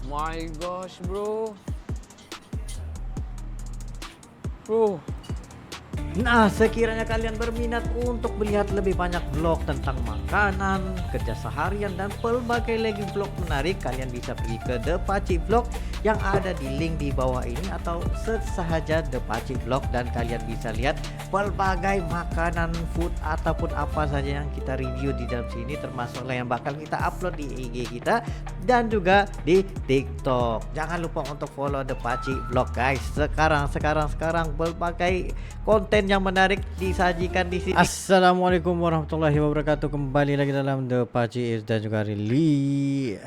My gosh, bro. Bro. Nah, sekiranya kalian berminat untuk melihat lebih banyak vlog tentang makanan, kerja seharian, dan pelbagai lagi vlog menarik, kalian bisa pergi ke The Paci Vlog yang ada di link di bawah ini, atau search sahaja The Paci Vlog dan kalian bisa lihat pelbagai makanan, food, ataupun apa saja yang kita review di dalam sini, termasuklah yang bakal kita upload di IG kita dan juga di TikTok. Jangan lupa untuk follow The Paci Vlog, guys. Sekarang berbagai konten yang menarik disajikan di sini. Assalamualaikum warahmatullahi wabarakatuh. Kembali lagi dalam The Paci dan juga Rili.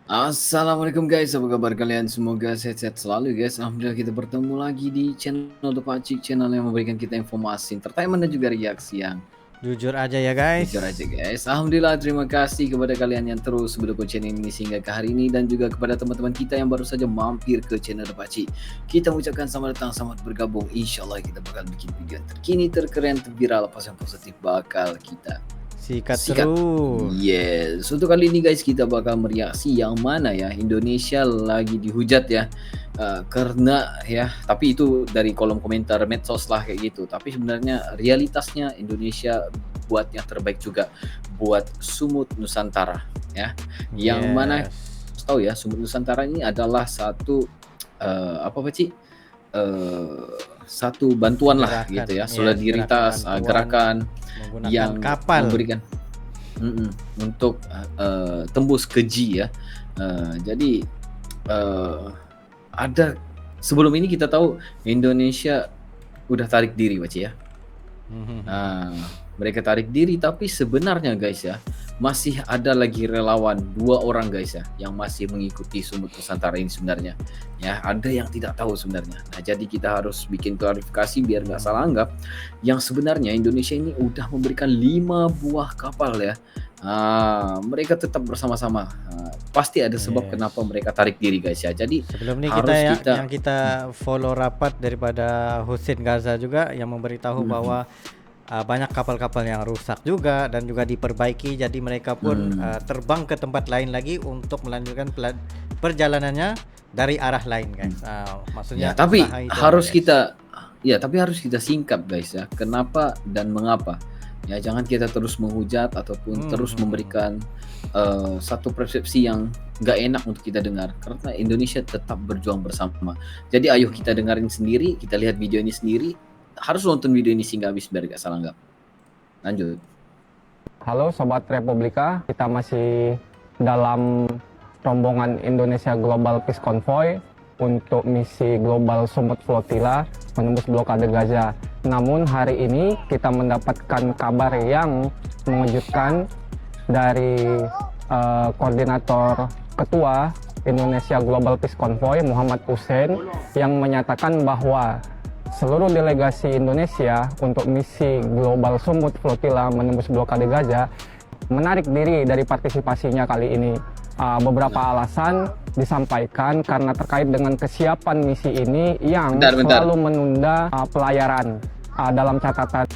Assalamualaikum guys, apa kabar kalian? Semoga sehat-sehat selalu guys. Alhamdulillah kita bertemu lagi di channel The Paci, channel yang memberikan kita informasi, entertainment dan juga reaksi yang Jujur aja ya guys. jujur aja guys. Alhamdulillah, terima kasih kepada kalian yang terus mendukung channel ini sehingga ke hari ini, dan juga kepada teman-teman kita yang baru saja mampir ke channel The Paci. Kita mengucapkan selamat datang, selamat bergabung. Insyaallah kita bakal bikin video terkini, terkeren, terviral, apa yang positif bakal kita Sikat terus. Yes, untuk kali ini guys kita bakal mereaksi yang mana ya, Indonesia lagi dihujat ya, karena ya, tapi itu dari kolom komentar medsos lah kayak gitu. Tapi sebenarnya realitasnya Indonesia buat yang terbaik juga buat Sumut Nusantara ya, yang mana tahu ya, Sumut Nusantara ini adalah satu apa Ci? Satu bantuan lah gitu ya, solidaritas, gerakan yang kapal memberikan untuk tembus ke G ya. Jadi ada, sebelum ini kita tahu Indonesia udah tarik diri Baci ya. Mereka tarik diri, tapi sebenarnya guys ya, masih ada lagi relawan 2 orang guys ya yang masih mengikuti Sumut Nusantara ini sebenarnya ya. Ada yang tidak tahu sebenarnya. Nah, jadi kita harus bikin klarifikasi biar nggak salah anggap, yang sebenarnya Indonesia ini udah memberikan 5 buah kapal ya. Mereka tetap bersama-sama. Pasti ada sebab kenapa mereka tarik diri guys ya. Jadi sebelum ini harus kita follow rapat daripada Husin Gaza juga yang memberitahu bahwa banyak kapal-kapal yang rusak juga dan juga diperbaiki, jadi mereka pun terbang ke tempat lain lagi untuk melanjutkan perjalanannya dari arah lain guys. Maksudnya ya, tapi harus guys. harus kita singkap guys ya, kenapa dan mengapa ya. Jangan kita terus menghujat ataupun terus memberikan satu persepsi yang nggak enak untuk kita dengar, karena Indonesia tetap berjuang bersama. Jadi ayo kita dengerin sendiri, kita lihat video ini sendiri. Harus nonton video ini sehingga habis biar gak salah anggap. Lanjut. Halo Sobat Republika, kita masih dalam rombongan Indonesia Global Peace Convoy untuk misi Global Sumut Flotilla menembus blokade Gaza. Namun hari ini kita mendapatkan kabar yang mengejutkan dari koordinator ketua Indonesia Global Peace Convoy Muhammad Hussein, yang menyatakan bahwa seluruh delegasi Indonesia untuk misi Global Sumut Flotilla menembus blokade Gaza menarik diri dari partisipasinya kali ini. Beberapa alasan disampaikan karena terkait dengan kesiapan misi ini yang selalu menunda pelayaran dalam catatan.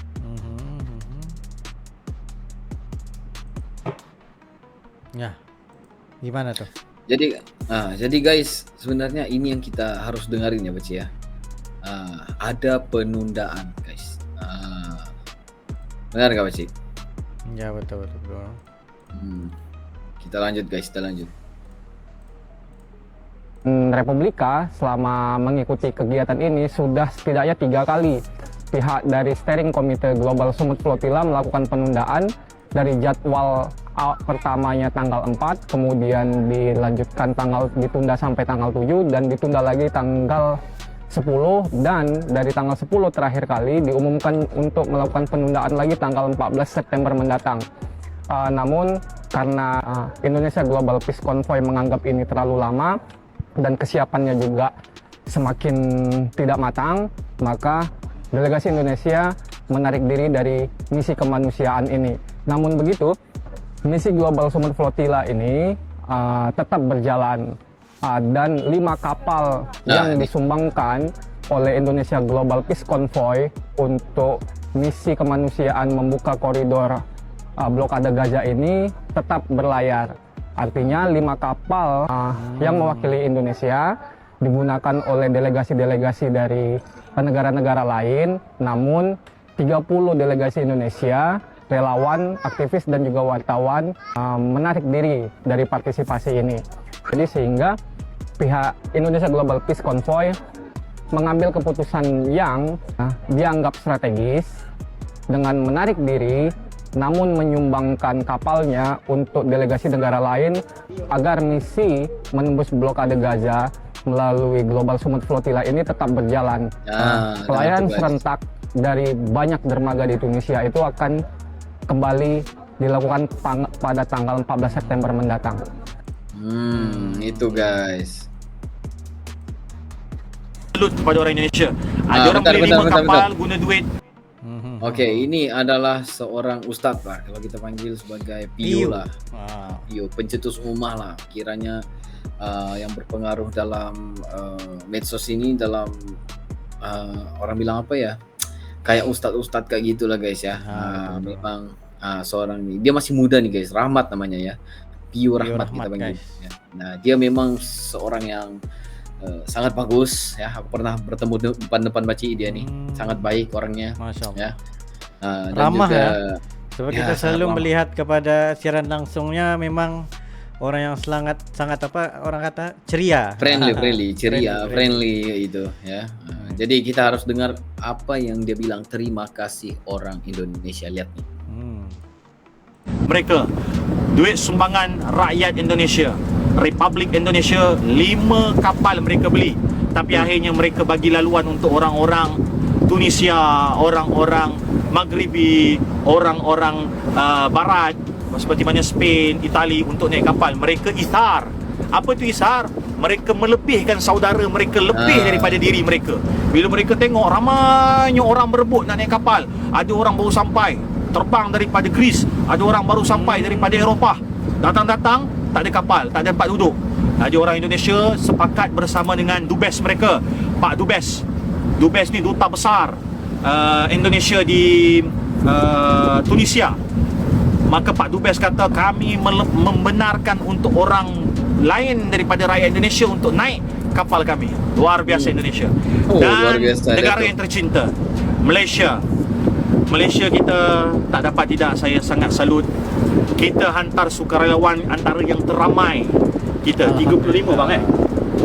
Ya, gimana tuh? Jadi guys, sebenarnya ini yang kita harus dengerin ya Baci ya. Ada penundaan guys. Benar gak Baci? Ya betul bro. Kita lanjut guys, kita lanjut. Republika selama mengikuti kegiatan ini sudah setidaknya 3 kali pihak dari Steering Komite Global Sumut Flotilla melakukan penundaan dari jadwal pertamanya tanggal 4, kemudian dilanjutkan ditunda sampai tanggal 7 dan ditunda lagi tanggal 10, dan dari tanggal 10 terakhir kali diumumkan untuk melakukan penundaan lagi tanggal 14 September mendatang. Namun karena Indonesia Global Peace Convoy menganggap ini terlalu lama dan kesiapannya juga semakin tidak matang, maka delegasi Indonesia menarik diri dari misi kemanusiaan ini. Namun begitu, misi Global Sumut Flotilla ini tetap berjalan. Dan 5 kapal yang disumbangkan oleh Indonesia Global Peace Convoy untuk misi kemanusiaan membuka koridor blokade Gaza ini tetap berlayar. Artinya 5 kapal yang mewakili Indonesia digunakan oleh delegasi-delegasi dari negara-negara lain, namun 30 delegasi Indonesia, relawan, aktivis dan juga wartawan menarik diri dari partisipasi ini. Jadi sehingga pihak Indonesia Global Peace Convoy mengambil keputusan yang dianggap strategis dengan menarik diri namun menyumbangkan kapalnya untuk delegasi negara lain agar misi menembus blokade Gaza melalui Global Summit Flotilla ini tetap berjalan. Pelayanan serentak dari banyak dermaga di Tunisia itu akan kembali dilakukan pada tanggal 14 September mendatang. Itu guys. Salut kepada orang Indonesia. Ada orang beli 5 kapal guna duit. Oke, ini adalah seorang ustadz lah, kalau kita panggil sebagai Pio lah. Pio, pencetus ummah lah. Kiranya yang berpengaruh dalam medsos ini, dalam orang bilang apa ya, kayak ustadz-ustadz kayak gitulah guys ya. Memang seorang ini, dia masih muda nih guys, Rahmat namanya ya. Pio Rahmat kita panggil. Ya. Nah, dia memang seorang yang sangat bagus ya. Aku pernah bertemu depan Baci dia nih. Sangat baik orangnya. Masya Allah. Ya. Dan Ramah juga, ya. Sebab kita selalu ramah. melihat kepada siaran langsungnya memang orang yang sangat apa orang kata ceria. Friendly, ceria, Friendly. friendly itu ya. Jadi kita harus dengar apa yang dia bilang. Terima kasih orang Indonesia. Lihat nih. Mereka duit sumbangan rakyat Indonesia, Republik Indonesia, 5 kapal mereka beli. Tapi akhirnya mereka bagi laluan untuk orang-orang Tunisia, orang-orang Maghribi, orang-orang Barat seperti mana Spain, Itali untuk naik kapal. Mereka isar. Apa tu isar? Mereka melebihkan saudara mereka lebih daripada diri mereka. Bila mereka tengok ramainya orang berebut nak naik kapal, ada orang baru sampai terbang daripada Greece, ada orang baru sampai daripada Eropah. Datang-datang tak ada kapal, tak ada tempat duduk. Ada orang Indonesia sepakat bersama dengan dubes mereka, Pak Dubes. Dubes ni duta besar Indonesia di Tunisia. Maka Pak Dubes kata kami membenarkan untuk orang lain daripada rakyat Indonesia untuk naik kapal kami. Luar biasa Indonesia. Luar Dan biasa, negara Dato'. yang tercinta, Malaysia kita tak dapat tidak, saya sangat salut. Kita hantar sukarelawan antara yang teramai. Kita 35 bang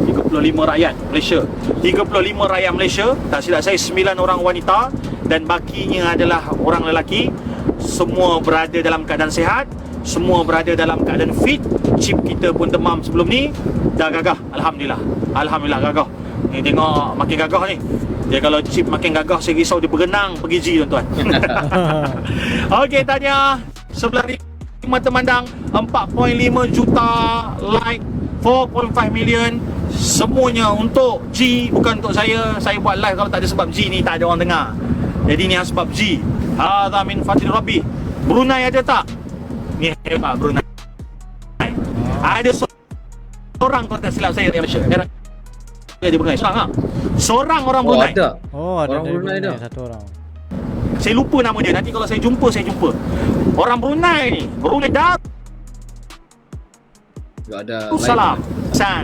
35 rakyat Malaysia. 35 rakyat Malaysia, tak silap saya 9 orang wanita dan bakinya adalah orang lelaki. Semua berada dalam keadaan sihat, semua berada dalam keadaan fit. Chip kita pun demam sebelum ni dah gagah. Alhamdulillah. Alhamdulillah gagah. Ni tengok makin gagah ni. Dia kalau chip makin gagah, saya risau dia berenang pergi G tuan-tuan. Okey, tanya sebelah lima temandang, 4.5 juta like, 4.5 million. Semuanya untuk G, bukan untuk saya. Saya buat live kalau tak ada sebab G ni tak ada orang dengar. Jadi ni sebab G. Hadza min fadli Rabbi. Brunei ada tak? Ni hebat Brunei. Ada seorang kalau tak silap saya dari Malaysia. Dia di Brunei seorang seorang orang Brunei. Ada. Oh, ada Orang dari Brunei dah. satu orang. Saya lupa nama dia. Nanti kalau saya jumpa, saya jumpa. Orang Brunei ni, Brunei Gak ada Darussalam. Ihsan.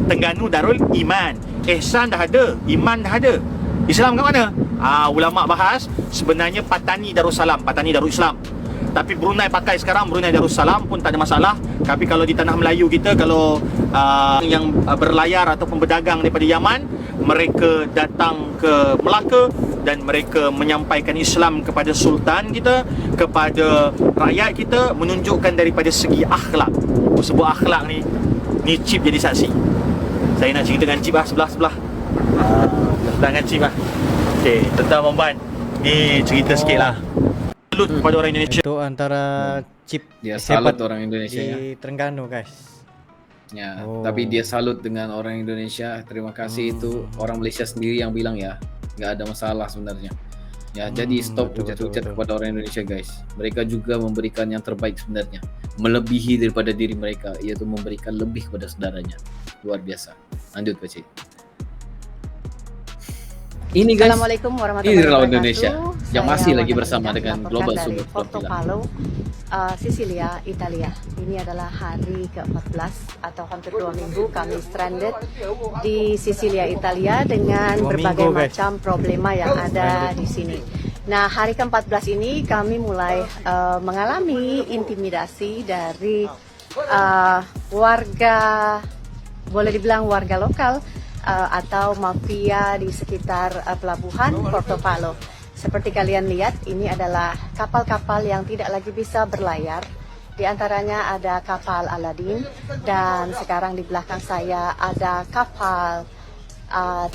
Terengganu Darul Iman. Ihsan dah ada, iman dah ada. Islam kat mana? Ulama bahas sebenarnya Patani Darussalam, Patani Darul Islam. Tapi Brunei pakai sekarang Brunei Darussalam pun tak ada masalah. Tapi kalau di tanah Melayu kita, kalau yang berlayar ataupun berdagang daripada Yaman, mereka datang ke Melaka dan mereka menyampaikan Islam kepada sultan kita, kepada rakyat kita, menunjukkan daripada segi akhlak. Sebut akhlak ni Cip jadi saksi. Saya nak cerita dengan Cip sebelah-sebelah. Dengan Cip Okey, tentang Memban. Ni cerita sikit lah. Salut kepada orang Indonesia. Itu antara chip Dia hebat salut orang Indonesia ya. di Terengganu guys. Ya, Oh. tapi dia salut dengan orang Indonesia. Terima kasih itu orang Malaysia sendiri yang bilang ya, nggak ada masalah sebenarnya. Ya, jadi stop betul, hujat-hujat betul. kepada orang Indonesia guys. Mereka juga memberikan yang terbaik sebenarnya, melebihi daripada diri mereka, yaitu memberikan lebih kepada saudaranya. Luar biasa. Lanjut Pak Cik. Ini guys, Assalamualaikum ini warahmatullahi relawan wabarakatuh. Indonesia yang Saya masih lagi Wanda bersama Indah dengan melaporkan Global dari Summit Porto Flotilla. Palau. Sisilia, Italia. Ini adalah hari ke-14 atau hampir 2 minggu kami stranded di Sisilia, Italia dengan berbagai macam problema yang ada di sini. Nah, hari ke-14 ini kami mulai mengalami intimidasi dari warga, boleh dibilang warga lokal atau mafia di sekitar pelabuhan Portopalo. Seperti kalian lihat, ini adalah kapal-kapal yang tidak lagi bisa berlayar. Di antaranya ada kapal Aladdin, dan sekarang di belakang saya ada kapal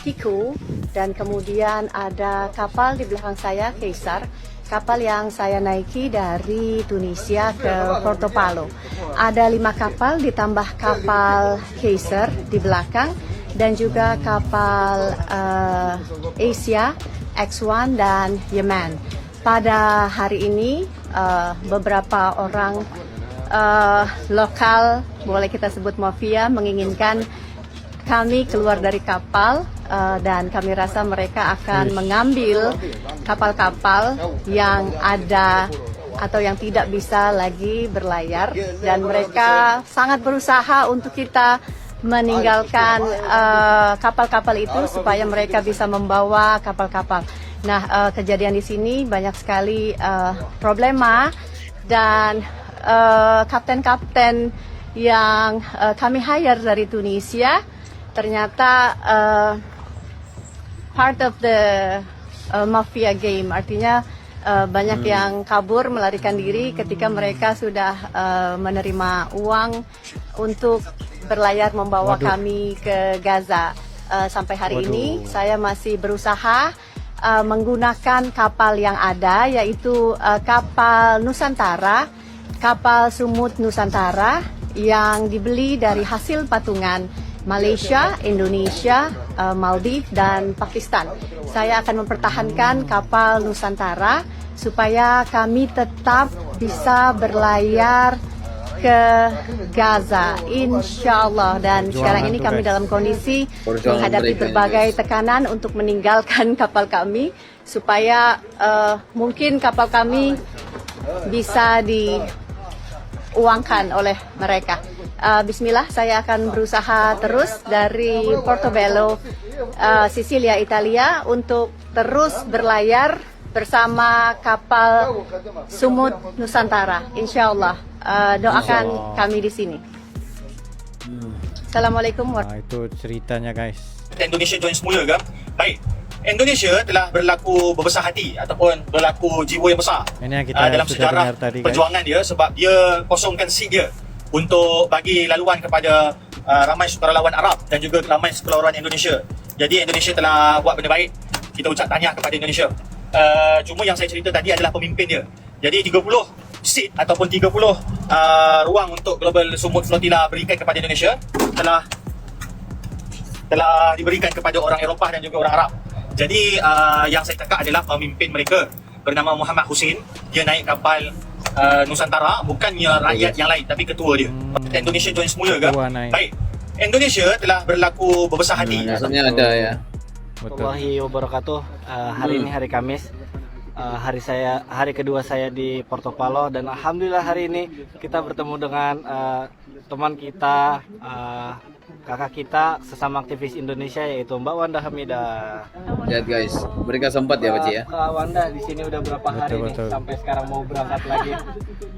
Tiku, dan kemudian ada kapal di belakang saya Caesar, kapal yang saya naiki dari Tunisia ke Portopalo. Ada 5 kapal ditambah kapal Caesar di belakang, dan juga kapal Asia, X1 dan Yemen. Pada hari ini beberapa orang lokal, boleh kita sebut mafia, menginginkan kami keluar dari kapal dan kami rasa mereka akan mengambil kapal-kapal yang ada atau yang tidak bisa lagi berlayar, dan mereka sangat berusaha untuk kita meninggalkan kapal-kapal itu supaya mereka bisa membawa kapal-kapal. Nah, kejadian di sini banyak sekali problema, dan kapten-kapten yang kami hire dari Tunisia ternyata part of the mafia game, artinya banyak yang kabur melarikan diri ketika mereka sudah menerima uang untuk berlayar membawa kami ke Gaza. Sampai hari ini saya masih berusaha menggunakan kapal yang ada, yaitu kapal Nusantara, kapal Sumut Nusantara yang dibeli dari hasil patungan Malaysia, Indonesia, Maldives, dan Pakistan. Saya akan mempertahankan kapal Nusantara supaya kami tetap bisa berlayar ke Gaza, insya Allah. Dan sekarang ini kami dalam kondisi menghadapi berbagai tekanan untuk meninggalkan kapal kami, supaya mungkin kapal kami bisa diuangkan oleh mereka. Bismillah, saya akan berusaha terus dari Portobello, Sisilia, Italia, untuk terus berlayar bersama kapal Sumut Nusantara, insya Allah. Doakan kami di sini. Assalamualaikum warahmatullahi Itu ceritanya guys. Indonesia join semula ke? Baik. Indonesia telah berlaku berbesar hati ataupun berlaku jiwa yang besar Ini yang kita dalam sudah sejarah dengar tadi, guys. perjuangan dia, sebab dia kosongkan seat dia untuk bagi laluan kepada ramai sukarelawan Arab dan juga ramai sukarelawan Indonesia. Jadi Indonesia telah buat benda baik. Kita ucap tahniah kepada Indonesia. Cuma yang saya cerita tadi adalah pemimpin dia. Jadi 30 seat ataupun 30 ruang untuk Global Sumut Flotilla berikan kepada Indonesia telah diberikan kepada orang Eropah dan juga orang Arab. Jadi yang saya cakap adalah pemimpin mereka bernama Muhammad Hussein. Dia naik kapal Nusantara, bukannya rakyat yang lain tapi ketua dia. Indonesia join semula ke? Baik. Indonesia telah berlaku berbesar hati. Rasanya ada ya. Warahmatullahi wabarakatuh. Hari ini hari Kamis. Hari kedua saya di Portopalo, dan alhamdulillah hari ini kita bertemu dengan teman kita, kakak kita, sesama aktivis Indonesia, yaitu Mbak Wanda Hamidah. Lihat guys, mereka sempat ya Pak Ci ya. Kak Wanda di sini udah berapa hari nih sampai sekarang mau berangkat lagi?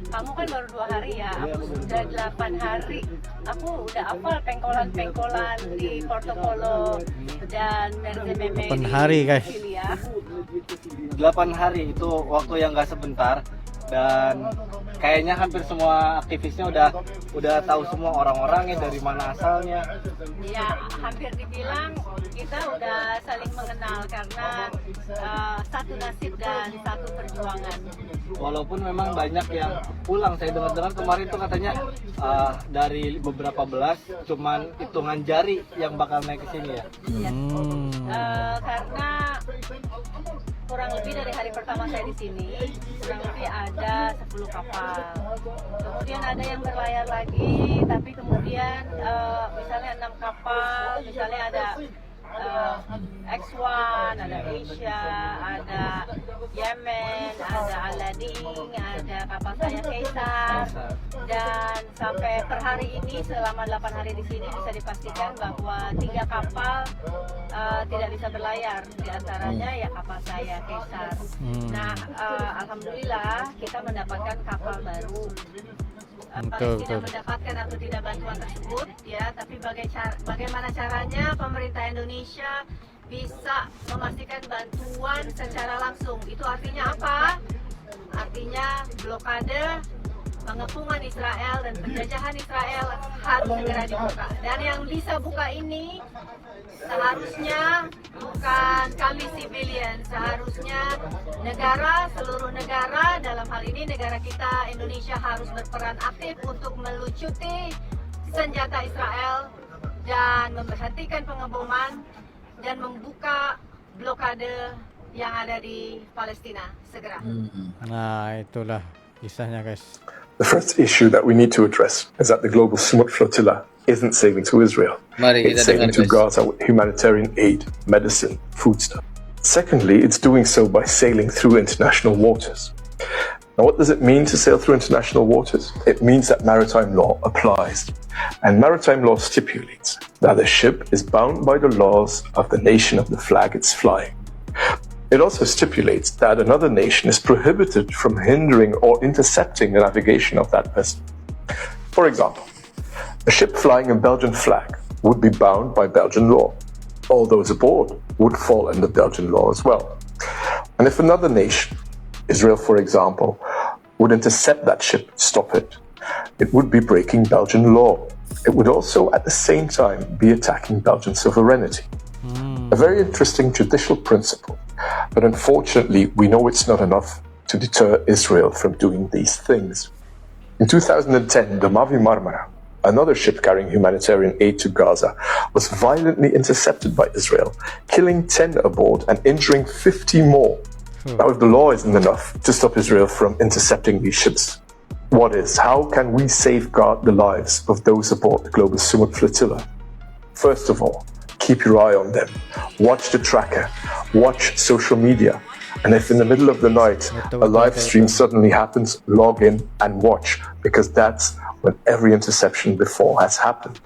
Kamu kan baru 2 hari ya, aku sudah 8 hari. Aku udah hafal pengkolan-pengkolan di Portopalo dan Merzememe 8 hari guys. 8 hari itu waktu yang gak sebentar, dan kayaknya hampir semua aktivisnya udah tahu semua orang-orangnya, dari mana asalnya. Ya, hampir dibilang kita udah saling mengenal karena satu nasib dan satu perjuangan. Walaupun memang banyak yang pulang, saya dengar-dengar kemarin tuh katanya dari beberapa belas, cuman hitungan jari yang bakal naik ke sini ya. Karena kurang lebih dari hari pertama saya di sini, kurang lebih ada 10 kapal. Kemudian ada yang berlayar lagi, tapi kemudian misalnya 6 kapal, misalnya ada X1, ada Asia, ada Yemen, ada Aladdin, ada kapal saya Caesar. Kaisar, dan sampai per hari ini selama 8 hari di sini bisa dipastikan bahwa 3 kapal tidak bisa berlayar, di antaranya ya kapal saya Kaisar. Nah, alhamdulillah kita mendapatkan kapal baru. Palestina mendapatkan atau tidak bantuan tersebut ya, tapi bagaimana caranya pemerintah Indonesia bisa memastikan bantuan secara langsung? Itu artinya apa? Artinya blokade, pengepungan Israel dan penjajahan Israel harus segera dibuka. Dan yang bisa buka ini seharusnya bukan kami civilian, seharusnya negara, seluruh negara, dalam hal ini negara kita Indonesia harus berperan aktif untuk melucuti senjata Israel dan memberhentikan pengeboman dan membuka blokade yang ada di Palestina segera. Nah, itulah kisahnya, guys. The first issue that we need to address is that the global Sumut flotilla isn't sailing to Israel. Mari It's kita sailing dengar to guys. Gaza with humanitarian aid, medicine, foodstuff. Secondly, it's doing so by sailing through international waters. Now, what does it mean to sail through international waters? It means that maritime law applies. And maritime law stipulates that a ship is bound by the laws of the nation of the flag it's flying. It also stipulates that another nation is prohibited from hindering or intercepting the navigation of that vessel. For example, a ship flying a Belgian flag would be bound by Belgian law. All those aboard would fall under Belgian law as well. And if another nation, Israel for example, would intercept that ship, stop it, it would be breaking Belgian law. It would also at the same time be attacking Belgian sovereignty. A very interesting judicial principle, but unfortunately we know it's not enough to deter Israel from doing these things. In 2010, the Mavi Marmara, another ship carrying humanitarian aid to Gaza, was violently intercepted by Israel, killing 10 aboard and injuring 50 more. Now, if the law isn't enough to stop Israel from intercepting these ships, what is? How can we safeguard the lives of those aboard the global Sumut flotilla? First of all, keep your eye on them. Watch the tracker. Watch social media. And if in the middle of the night a live stream suddenly happens, log in and watch, because that's when every interception before has happened,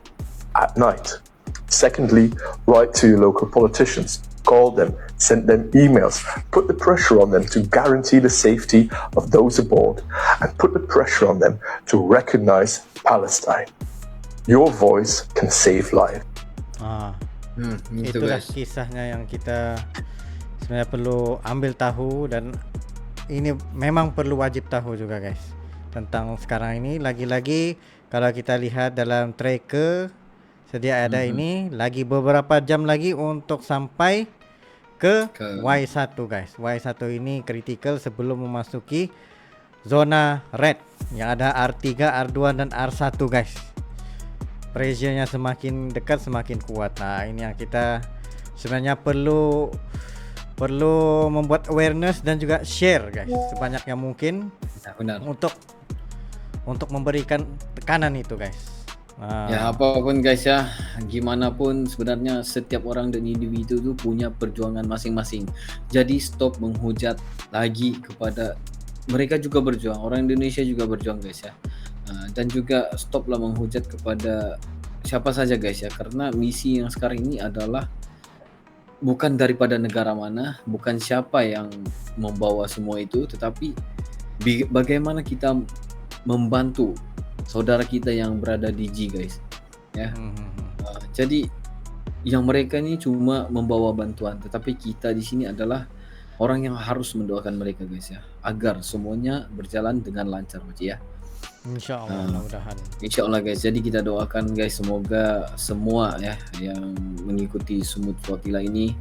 at night. Secondly, write to your local politicians. Call them, send them emails, put the pressure on them to guarantee the safety of those aboard, and put the pressure on them to recognize Palestine. Your voice can save lives. Itu Itulah guys. kisahnya yang kita sebenarnya perlu ambil tahu, dan ini memang perlu wajib tahu juga, guys, tentang sekarang ini. Lagi-lagi kalau kita lihat dalam tracker sedia ada ini lagi beberapa jam lagi untuk sampai ke Y1, guys. Y1 ini critical sebelum memasuki zona red yang ada R3, R2 dan R1, guys. Pressure-nya semakin dekat semakin kuat. Nah, ini yang kita sebenarnya perlu membuat awareness dan juga share, guys, sebanyak yang mungkin Benar. untuk memberikan tekanan itu, guys. Ya apapun guys ya, gimana pun sebenarnya setiap orang dan individu itu punya perjuangan masing-masing. Jadi stop menghujat lagi kepada mereka juga berjuang, orang Indonesia juga berjuang guys ya. Dan juga stoplah menghujat kepada siapa saja guys ya, karena misi yang sekarang ini adalah bukan daripada negara mana, bukan siapa yang membawa semua itu, tetapi bagaimana kita membantu saudara kita yang berada di G guys ya. Jadi yang mereka ini cuma membawa bantuan, tetapi kita di sini adalah orang yang harus mendoakan mereka guys ya, agar semuanya berjalan dengan lancar ya. Insyaallah, mudah-mudahan. Insyaallah guys. Jadi kita doakan guys, semoga semua ya yang mengikuti Sumut Flotilla ini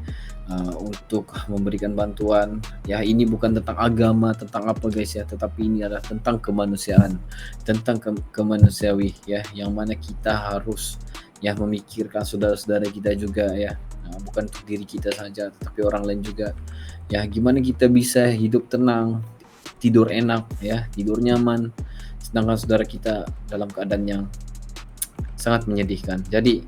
untuk memberikan bantuan ya. Ini bukan tentang agama, tentang apa guys ya, tetapi ini adalah tentang kemanusiaan, tentang kemanusiawi ya, yang mana kita harus ya memikirkan saudara-saudara kita juga ya. Bukan untuk diri kita saja, tetapi orang lain juga ya. Gimana kita bisa hidup tenang, tidur enak ya, tidur nyaman, sedangkan saudara kita dalam keadaan yang sangat menyedihkan. Jadi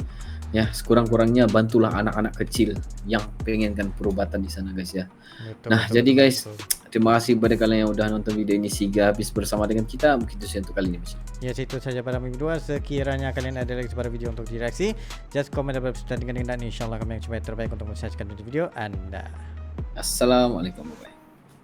ya sekurang-kurangnya bantulah anak-anak kecil yang pengenkan perubatan di sana guys ya. Betul, Nah, jadi guys, Terima kasih kepada kalian yang udah nonton video ini sehingga habis bersama dengan kita. Mungkin itu saja untuk kali ini. Ya, itu saja pada minggu 2. Sekiranya kalian ada lagi pada video untuk direaksi, just komen dan subscribe dengan insyaAllah kami yang coba yang terbaik untuk menyajikan video Anda. Assalamualaikum warahmatullahi wabarakatuh.